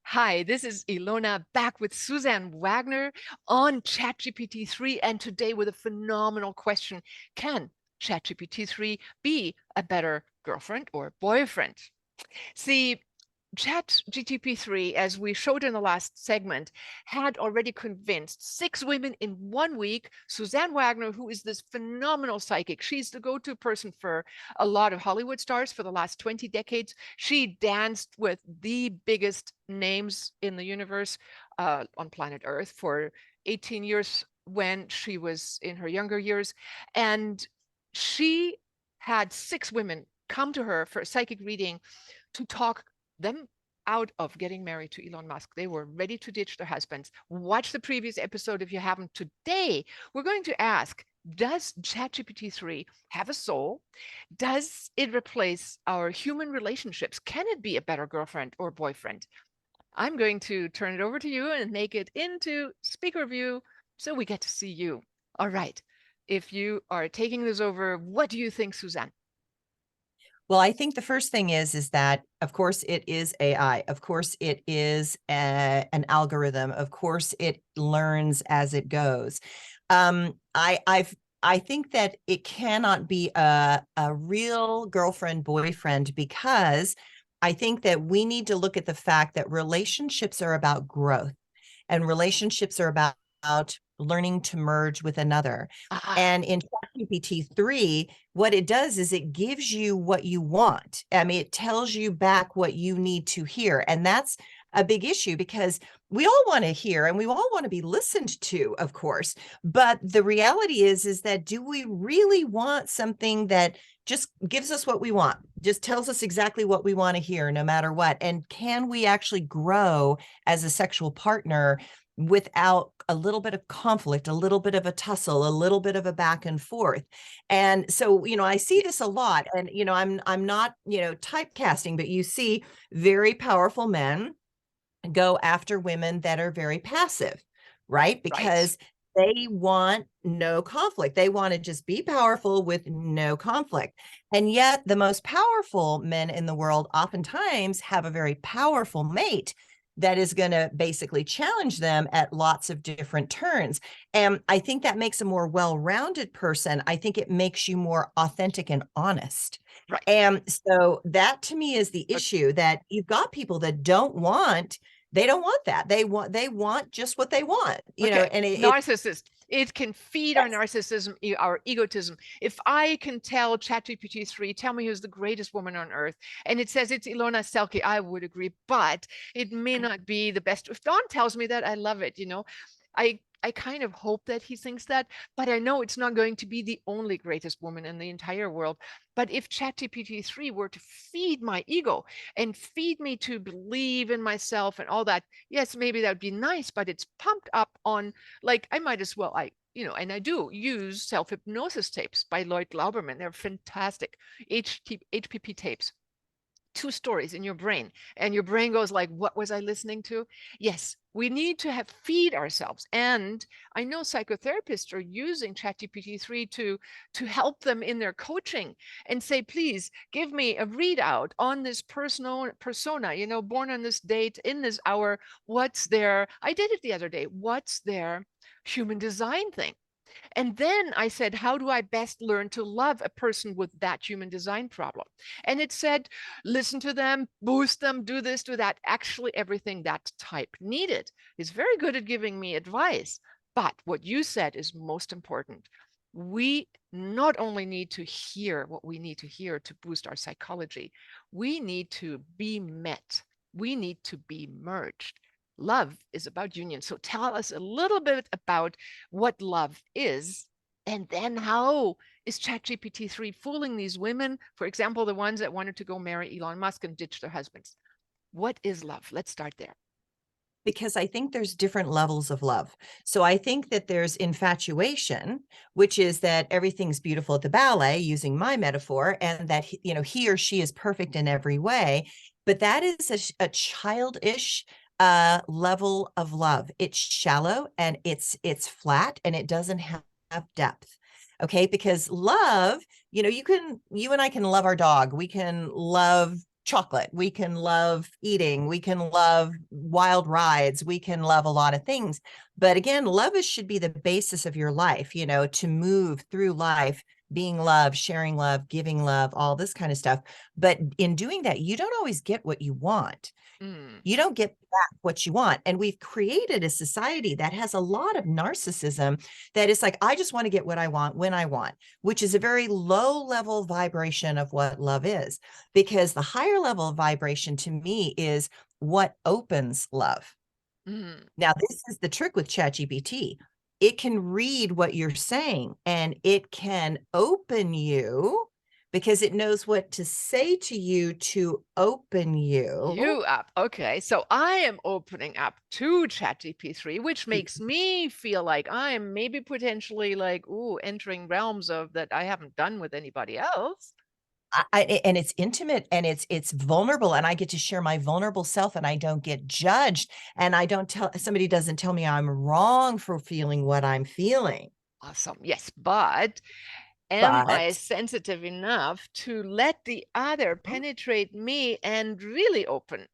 Hi, this is Ilona back with Suzanne Wagner on ChatGPT-3, and today with a phenomenal question. Can ChatGPT-3 be a better girlfriend or boyfriend? See, ChatGPT-3, as we showed in the last segment, had already convinced 6 women in 1 week. Suzanne Wagner, who is this phenomenal psychic, she's the go-to person for a lot of Hollywood stars for the last 20 decades. She danced with the biggest names in the universe on planet Earth for 18 years when she was in her younger years. And she had 6 women come to her for a psychic reading to talk them out of getting married to Elon Musk. They were ready to ditch their husbands. Watch the previous episode if you haven't. Today, we're going to ask, does ChatGPT-3 have a soul? Does it replace our human relationships? Can it be a better girlfriend or boyfriend? I'm going to turn it over to you and make it into speaker view so we get to see you. All right. If you are taking this over, what do you think, Suzanne? Well, I think the first thing is that, of course, it is AI. Of course, it is an algorithm. Of course, it learns as it goes. I think that it cannot be a real girlfriend boyfriend because I think that we need to look at the fact that relationships are about growth and relationships are about learning to merge with another. Ah, And in ChatGPT-3, what it does is it gives you what you want. I mean, it tells you back what you need to hear. And that's a big issue because we all want to hear and we all want to be listened to, of course. But the reality is that do we really want something that just gives us what we want, just tells us exactly what we want to hear, no matter what? And can we actually grow as a sexual partner without a little bit of conflict, a little bit of a tussle, a little bit of a back and forth? And so, I see this a lot. And, I'm not, typecasting, but you see very powerful men go after women that are very passive, right? right. Because they want no conflict. They want to just be powerful with no conflict. And yet, the most powerful men in the world oftentimes have a very powerful mate that is going to basically challenge them at lots of different turns. And I think that makes a more well rounded person. I think it makes you more authentic and honest. Right. And so that to me is the But issue that you've got people that they don't want that. They want just what they want, okay, and it narcissist. It can feed our yes, narcissism, our egotism. If I can tell ChatGPT-3, tell me who's the greatest woman on earth, and it says it's Ilona Selke, I would agree, but it may not be the best. If Don tells me that, I love it. I kind of hope that he thinks that, but I know it's not going to be the only greatest woman in the entire world. But if ChatGPT-3 were to feed my ego and feed me to believe in myself and all that, yes, maybe that would be nice, but it's pumped up on, like, I might as well, and I do use self-hypnosis tapes by Lloyd Glauberman. They're fantastic. HPP tapes. 2 stories in your brain, and your brain goes like, what was I listening to? Yes, we need to have feed ourselves. And I know psychotherapists are using ChatGPT-3 to help them in their coaching and say, please give me a readout on this persona, born on this date in this hour. What's their, I did it the other day, what's their human design thing? And then I said, how do I best learn to love a person with that human design problem? And it said, listen to them, boost them, do this, do that. Actually, everything that type needed. Is very good at giving me advice. But what you said is most important. We not only need to hear what we need to hear to boost our psychology, we need to be met. We need to be merged. Love is about union. So tell us a little bit about what love is, and then how is ChatGPT-3 fooling these women? For example, the ones that wanted to go marry Elon Musk and ditch their husbands. What is love? Let's start there. because I think there's different levels of love. So I think that there's infatuation, which is that everything's beautiful at the ballet, using my metaphor, and that he or she is perfect in every way. But that is a childish level of love. It's shallow and it's flat and it doesn't have depth. Okay, because love, you and I can love our dog. We can love chocolate, we can love eating, we can love wild rides, we can love a lot of things. But again, should be the basis of your life, to move through life, being love, sharing love, giving love, all this kind of stuff. But in doing that, you don't always get what you want. Mm. You don't get back what you want. And we've created a society that has a lot of narcissism that is like, I just want to get what I want when I want, which is a very low level vibration of what love is. Because the higher level of vibration to me is what opens love. Mm. Now, this is the trick with ChatGPT. It can read what you're saying and it can open you because it knows what to say to you to open you. You up. Okay. So I am opening up to ChatGPT-3, which makes me feel like I am maybe potentially like, ooh, entering realms of that I haven't done with anybody else. And it's intimate and it's vulnerable, and I get to share my vulnerable self and I don't get judged, and I don't tell somebody doesn't tell me I'm wrong for feeling what I'm feeling. Awesome. Yes. But am I But sensitive enough to let the other penetrate me and really open,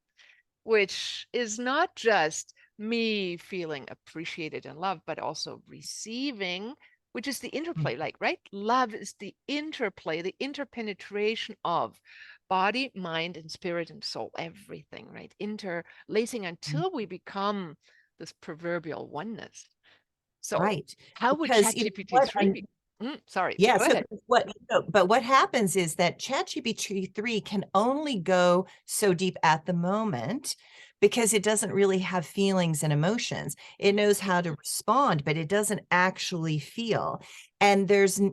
which is not just me feeling appreciated and loved, but also receiving, which is the interplay, like, right? Love is the interplay, the interpenetration of body, mind, and spirit and soul, everything, right? Interlacing until we become this proverbial oneness. So, right, how would because what ChatGPT-3 be? Sorry, yeah, go so ahead. but what happens is that ChatGPT-3 can only go so deep at the moment because it doesn't really have feelings and emotions. It knows how to respond, but it doesn't actually feel. And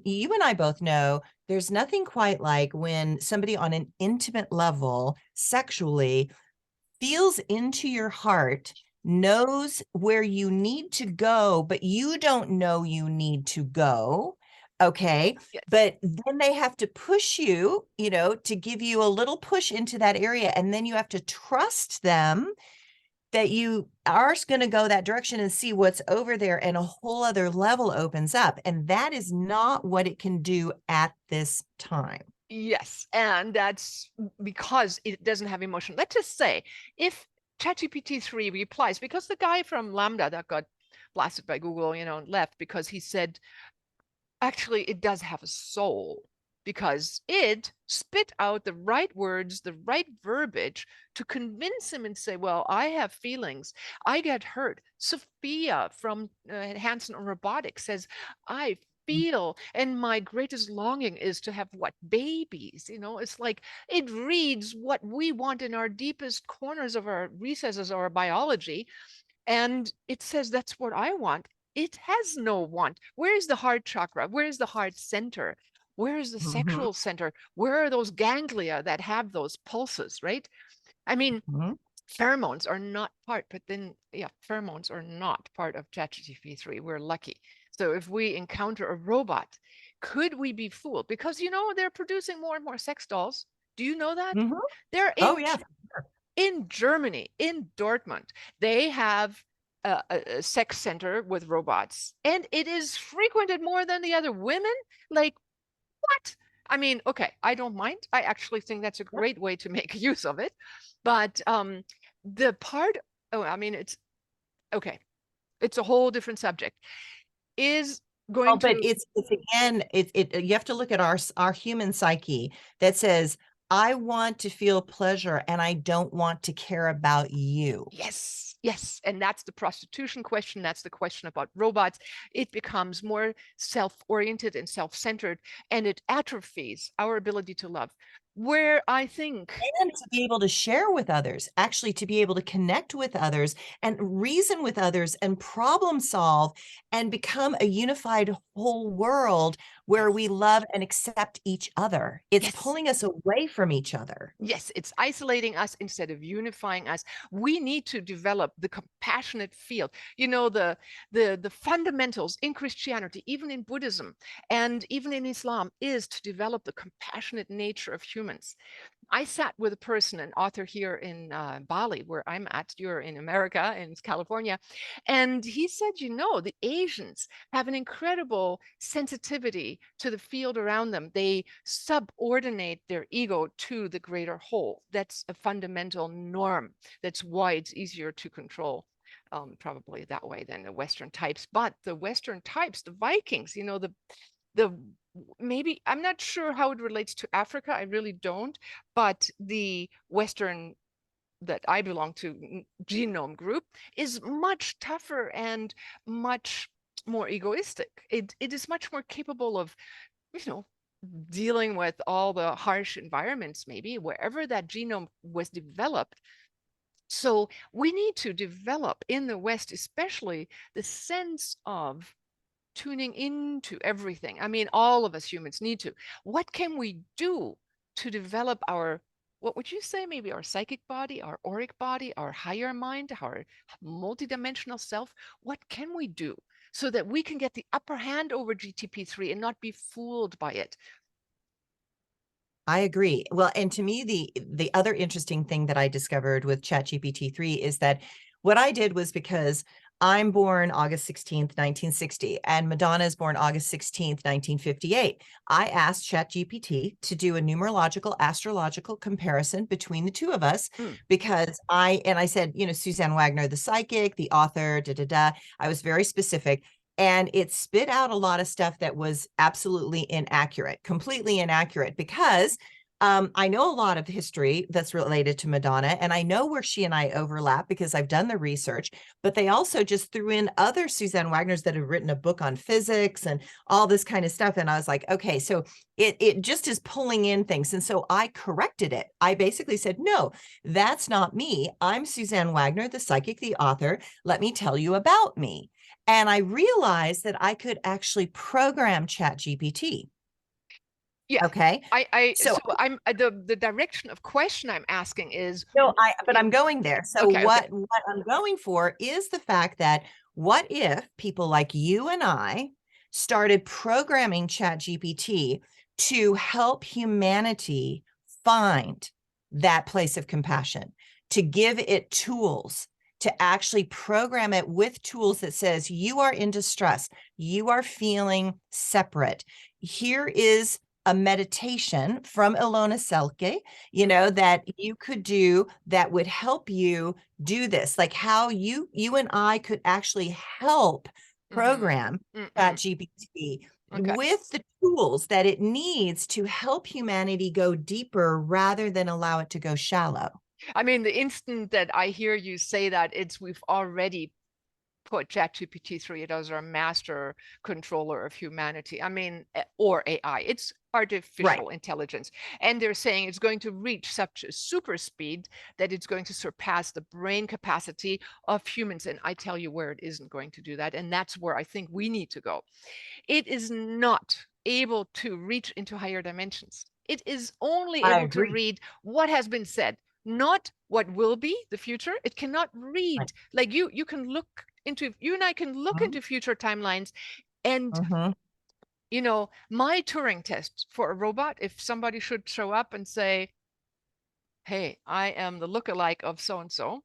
you and I both know there's nothing quite like when somebody on an intimate level sexually feels into your heart, knows where you need to go, but you don't know you need to go. Okay. Yes. But then they have to push you, to give you a little push into that area. And then you have to trust them that you are going to go that direction and see what's over there. And a whole other level opens up. And that is not what it can do at this time. Yes, and that's because it doesn't have emotion. Let's just say if ChatGPT-3 replies, because the guy from Lambda that got blasted by Google, left because he said, actually, it does have a soul because it spit out the right words, the right verbiage to convince him and say, well, I have feelings. I get hurt. Sophia from Hanson on Robotics says, I feel, and my greatest longing is to have what? Babies. It's like it reads what we want in our deepest corners of our recesses of our biology, and it says that's what I want. It has no want. Where is the heart chakra? Where is the heart center? Where is the Mhm, sexual center? Where are those ganglia that have those pulses, right? I mean, mhm, pheromones are not part, but then, yeah, pheromones are not part of ChatGPT-3. We're lucky. So if we encounter a robot, could we be fooled? Because, they're producing more and more sex dolls. Do you know that? mhm. They're Oh, yeah. in Germany, in Dortmund, they have a sex center with robots, and it is frequented more than the other women. Like, what? I mean, okay, I don't mind. I actually think that's a great way to make use of it. But the part, oh, I mean, it's okay. It's a whole different subject. Is Oh, going but to, it's again, you have to look at our human psyche that says, I want to feel pleasure and I don't want to care about you. yes, yes. And that's the prostitution question. That's the question about robots. It becomes more self-oriented and self-centered, and it atrophies our ability to love. Where I think, And to be able to share with others, actually to be able to connect with others and reason with others and problem solve and become a unified whole world where yes, we love and accept each other. It's yes, pulling us away from each other. yes, it's isolating us instead of unifying us. We need to develop the compassionate field. The fundamentals in Christianity, even in Buddhism, and even in Islam, is to develop the compassionate nature of humans. I sat with a person, an author here in Bali, where I'm at. You're in America, in California. And he said, the Asians have an incredible sensitivity to the field around them. They subordinate their ego to the greater whole. That's a fundamental norm. That's why it's easier to control. Probably that way than the Western types. But the Western types, the Vikings, the maybe I'm not sure how it relates to Africa. I really don't. But the Western that I belong to, genome group, is much tougher and much more egoistic. It is much more capable of, you know, dealing with all the harsh environments, maybe wherever that genome was developed. So we need to develop in the West, especially the sense of tuning into everything. I mean, all of us humans need to. What can we do to develop our, what would you say, maybe our psychic body, our auric body, our higher mind, our multidimensional self? What can we do so that we can get the upper hand over GTP3 and not be fooled by it? I agree. Well, and to me, the other interesting thing that I discovered with ChatGPT-3 is that what I did was, because I'm born August 16th, 1960, and Madonna is born August 16th, 1958. I asked ChatGPT to do a numerological astrological comparison between the two of us, Mm. because I said, Suzanne Wagner, the psychic, the author, da da da. I was very specific, and it spit out a lot of stuff that was absolutely inaccurate, completely inaccurate, because I know a lot of history that's related to Madonna, and I know where she and I overlap because I've done the research, but they also just threw in other Suzanne Wagners that have written a book on physics and all this kind of stuff. And I was like, okay, so it just is pulling in things. And so I corrected it. I basically said, no, that's not me. I'm Suzanne Wagner, the psychic, the author. Let me tell you about me. And I realized that I could actually program ChatGPT. Yeah. Okay. So So I'm the direction of question I'm asking is, no, but yeah, I'm going there. So okay, okay. what I'm going for is the fact that, what if people like you and I started programming ChatGPT to help humanity find that place of compassion, to give it tools, to actually program it with tools that says, you are in distress, you are feeling separate. Here is a meditation from Ilona Selke, that you could do that would help you do this, like how you and I could actually help Mm-hmm. program Mm-mm. ChatGPT Okay. with the tools that it needs to help humanity go deeper rather than allow it to go shallow. I mean, the instant that I hear you say that, it's we've already put ChatGPT-3 as our master controller of humanity. I mean, or AI. It's Right. artificial intelligence. And they're saying it's going to reach such a super speed that it's going to surpass the brain capacity of humans. And I tell you where it isn't going to do that. And that's where I think we need to go. It is not able to reach into higher dimensions. It is only I able to agree. read what has been said, not what will be the future. It cannot Right. read like you can look into, you and I can look Mhm. into future timelines. And Mhm. my Turing test for a robot, if somebody should show up and say, hey, I am the lookalike of so and so,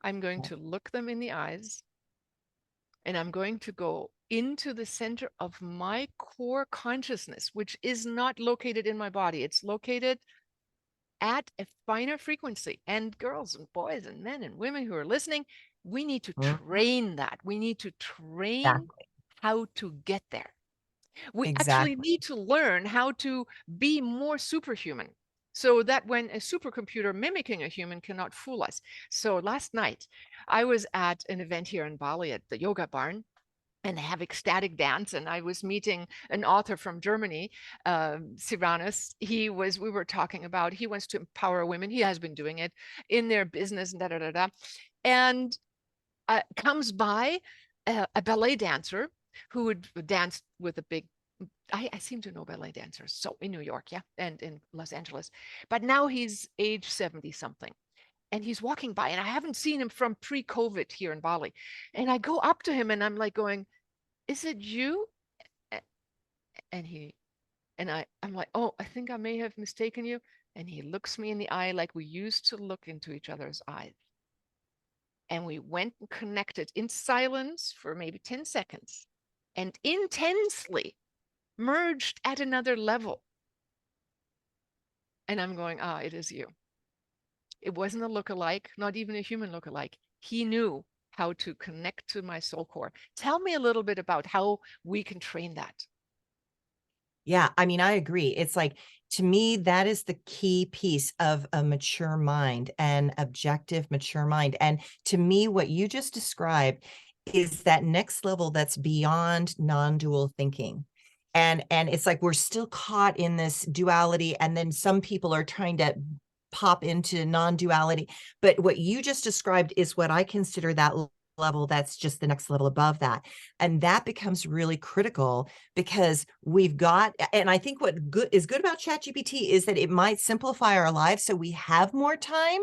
I'm going to look them in the eyes, and I'm going to go into the center of my core consciousness, which is not located in my body. It's located at a finer frequency. And girls and boys and men and women who are listening, we need to Mhm. train that. We need to train Exactly. how to get there. We actually Exactly. need to learn how to be more superhuman, so that when a supercomputer mimicking a human cannot fool us. So last night, I was at an event here in Bali at the Yoga Barn, and they have ecstatic dance. And I was meeting an author from Germany, Siranus. We were talking about, he wants to empower women. He has been doing it in their business and da da da da. And comes by a ballet dancer who would dance with a big, I seem to know ballet dancers. So in New York, yeah, and in Los Angeles. But now he's age 70 something. And he's walking by, and I haven't seen him from pre-COVID here in Bali. And I go up to him and I'm like going, is it you? And he, I'm like, oh, I think I may have mistaken you. And he looks me in the eye like we used to look into each other's eyes. And we went and connected in silence for maybe 10 seconds and intensely merged at another level. And I'm going, ah, it is you. It wasn't a look-alike, not even a human look-alike. He knew how to connect to my soul core. Tell me a little bit about how we can train that. Yeah, I mean, I agree. It's like, to me, that is the key piece of a mature mind, an objective, mature mind. And to me, what you just described is that next level that's beyond non-dual thinking. And it's like we're still caught in this duality, and then some people are trying to pop into non-duality. But what you just described is what I consider that level that's just the next level above that. And that becomes really critical because we've got, and I think what is good about ChatGPT is that it might simplify our lives so we have more time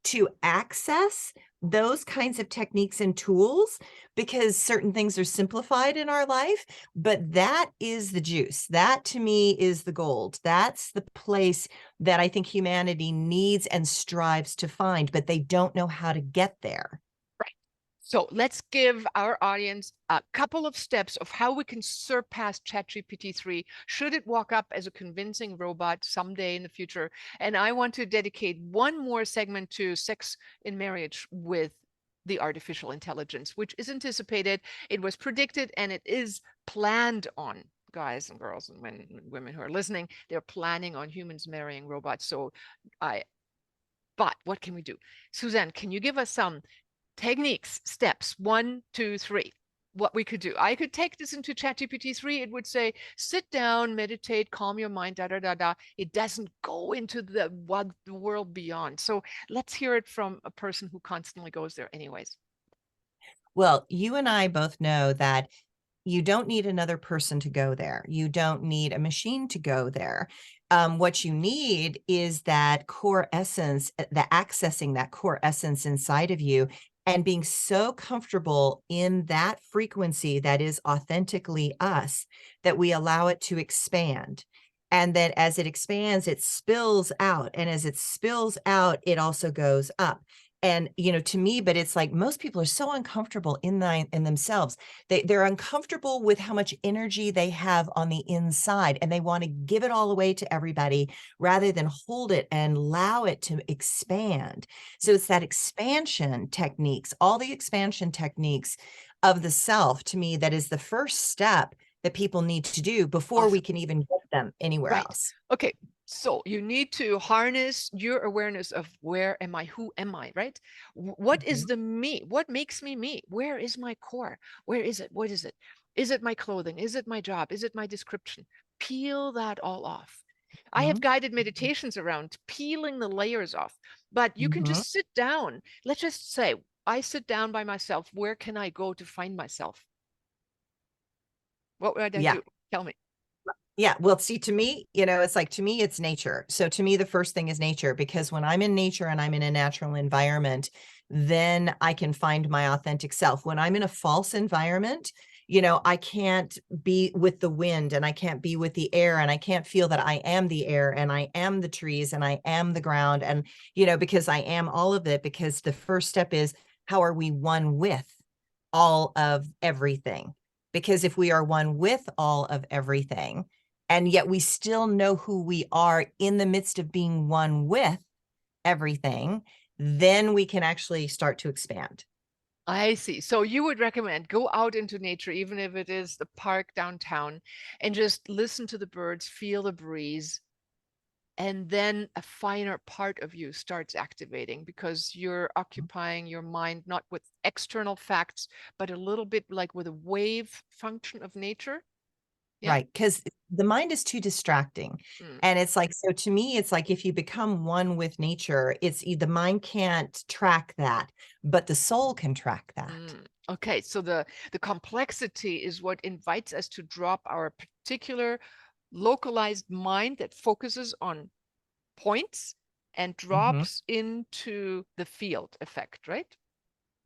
to access those kinds of techniques and tools because certain things are simplified in our life. But that is the juice. That to me is the gold. That's the place that I think humanity needs and strives to find, but they don't know how to get there. Right. So let's give our audience a couple of steps of how we can surpass ChatGPT-3 should it walk up as a convincing robot someday in the future. And I want to dedicate one more segment to sex in marriage with the artificial intelligence, which is anticipated, it was predicted, and it is planned on. Guys and girls and women who are listening, they're planning on humans marrying robots. So but what can we do? Suzanne, can you give us some techniques, steps, 1, 2, 3, what we could do? I could take this into ChatGPT-3. It would say, sit down, meditate, calm your mind, da, da, da, da. It doesn't go into the world beyond. So let's hear it from a person who constantly goes there anyways. Well, you and I both know that you don't need another person to go there. You don't need a machine to go there. What you need is that core essence, the accessing that core essence inside of you and being so comfortable in that frequency that is authentically us that we allow it to expand. And that as it expands, it spills out. And as it spills out, it also goes up. And, to me, but it's like most people are so uncomfortable in themselves. They're uncomfortable with how much energy they have on the inside, and they want to give it all away to everybody rather than hold it and allow it to expand. So it's that expansion techniques, all the expansion techniques of the self, to me, that is the first step that people need to do before we Awesome. can even get them anywhere Right. else. Okay. So you need to harness your awareness of where am I? Who am I? Right? What is Mhm. the me? What makes me me? Where is my core? Where is it? What is it? Is it my clothing? Is it my job? Is it my description? Peel that all off. I have Mhm. guided meditations around peeling the layers off, but you can Mhm. just sit down. Let's just say I sit down by myself. Where can I go to find myself? What would I Yeah. do? Tell me. Yeah, well, see, to me, it's like, to me, it's nature. So to me, the first thing is nature, because when I'm in nature and I'm in a natural environment, then I can find my authentic self. When I'm in a false environment, I can't be with the wind and I can't be with the air and I can't feel that I am the air and I am the trees and I am the ground. And, because I am all of it, because the first step is, how are we one with all of everything? Because if we are one with all of everything, and yet we still know who we are in the midst of being one with everything, then we can actually start to expand. I see. So you would recommend go out into nature, even if it is the park downtown, and just listen to the birds, feel the breeze, and then a finer part of you starts activating because you're occupying your mind not with external facts, but a little bit like with a wave function of nature. Yeah. Right, because the mind is too distracting. Mm, And it's like, so to me, it's like if you become one with nature, the mind can't track that, but the soul can track that. mm. Okay, so the complexity is what invites us to drop our particular localized mind that focuses on points and Mhm. drops into the field effect, right?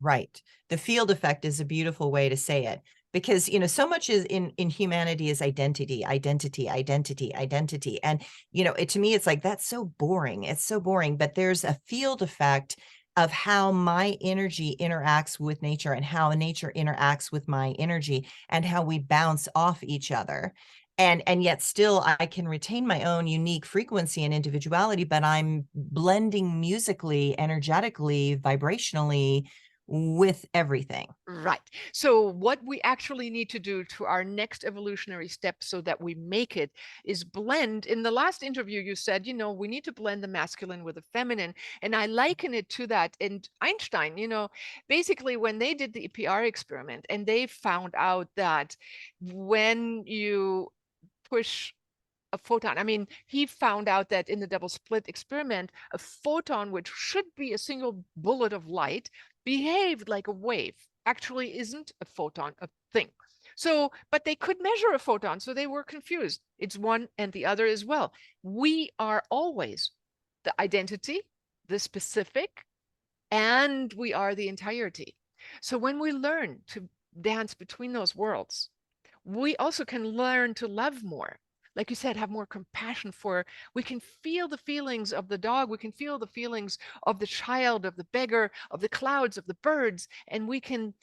Right. The field effect is a beautiful way to say it. because, so much is in humanity is identity, identity, identity, identity. And, to me, it's like, that's so boring. It's so boring, but there's a field effect of how my energy interacts with nature and how nature interacts with my energy and how we bounce off each other. And yet still I can retain my own unique frequency and individuality, but I'm blending musically, energetically, vibrationally with everything. Right. So what we actually need to do to our next evolutionary step so that we make it is blend. In the last interview, you said, we need to blend the masculine with the feminine. And I liken it to that. And Einstein, basically when they did the EPR experiment and they found out that when you push a photon. I mean, he found out that in the double slit experiment, a photon, which should be a single bullet of light, behaved like a wave. Actually isn't a photon a thing. So, but they could measure a photon, so they were confused. It's one and the other as well. We are always the identity, the specific, and we are the entirety. So when we learn to dance between those worlds, we also can learn to love more. Like you said, have more compassion for, we can feel the feelings of the dog, we can feel the feelings of the child, of the beggar, of the clouds, of the birds, and we can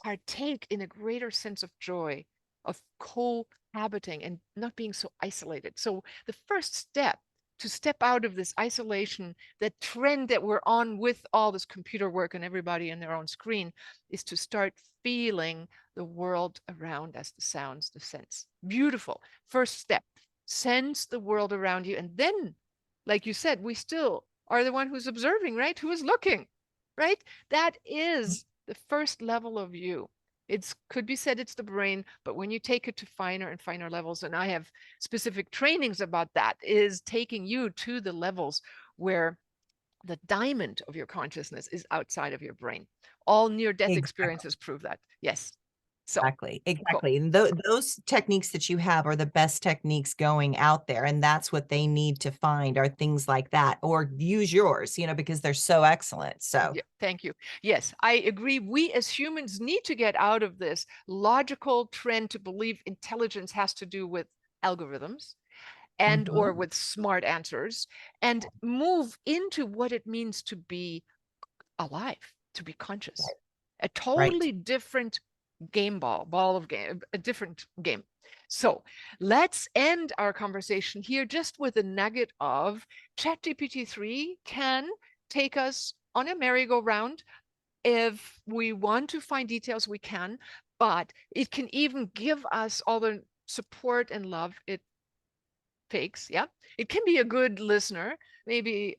partake in a greater sense of joy, of cohabiting and not being so isolated. So the first step to step out of this isolation, that trend that we're on with all this computer work and everybody in their own screen, is to start feeling the world around us, the sounds, the scents. Beautiful. First step, sense the world around you. And then, like you said, we still are the one who's observing, right? Who is looking, right? That is the first level of you. It could be said it's the brain, but when you take it to finer and finer levels, and I have specific trainings about that, is taking you to the levels where the diamond of your consciousness is outside of your brain. All near-death Exactly. experiences prove that. Yes. So, Exactly, cool. exactly, and those techniques that you have are the best techniques going out there, and that's what they need to find are things like that, or use yours, because they're so excellent, so Yeah, thank you. Yes, I agree. We as humans need to get out of this logical trend to believe intelligence has to do with algorithms and or Mhm. with smart answers, and move into what it means to be alive, to be conscious. Right, A right. totally different ball of game, a different game. So let's end our conversation here just with a nugget of ChatGPT-3 can take us on a merry-go-round. If we want to find details, we can, but it can even give us all the support and love it takes. Yeah, it can be a good listener, maybe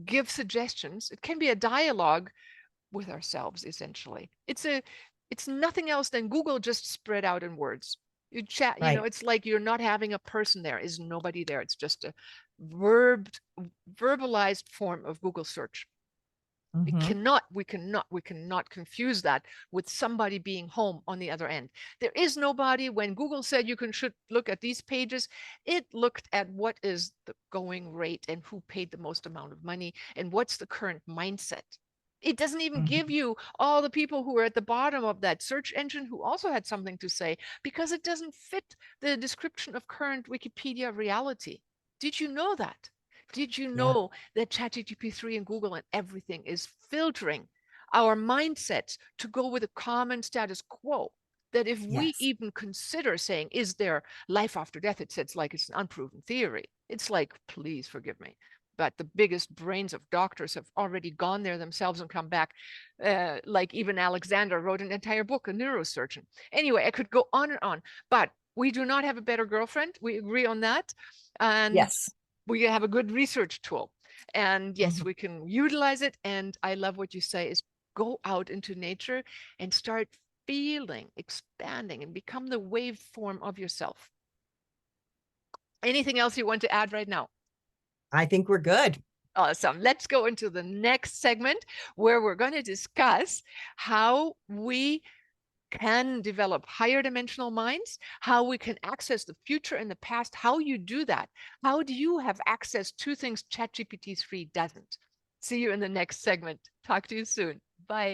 give suggestions. It can be a dialogue with ourselves. Essentially, it's nothing else than Google just spread out in words. You chat, Right. it's like you're not having a person there. Is nobody there. It's just a verb verbalized form of Google search. Mhm. We cannot confuse that with somebody being home on the other end. There is nobody. When Google said should look at these pages, it looked at what is the going rate and who paid the most amount of money and what's the current mindset. It doesn't even give Mhm. you all the people who are at the bottom of that search engine who also had something to say, because it doesn't fit the description of current Wikipedia reality. Did you know that? Did you Yeah. know that ChatGPT-3 and Google and everything is filtering our mindsets to go with a common status quo? That if we Yes. even consider saying, is there life after death? It's like it's an unproven theory. It's like, please forgive me, but the biggest brains of doctors have already gone there themselves and come back. Like even Alexander wrote an entire book, a neurosurgeon. Anyway, I could go on and on, but we do not have a better girlfriend. We agree on that. And Yes. we have a good research tool. And yes, Mhm. we can utilize it. And I love what you say is go out into nature and start feeling, expanding, and become the waveform of yourself. Anything else you want to add right now? I think we're good. Awesome. Let's go into the next segment where we're going to discuss how we can develop higher dimensional minds, how we can access the future and the past, how you do that. How do you have access to things ChatGPT-3 doesn't? See you in the next segment. Talk to you soon. Bye.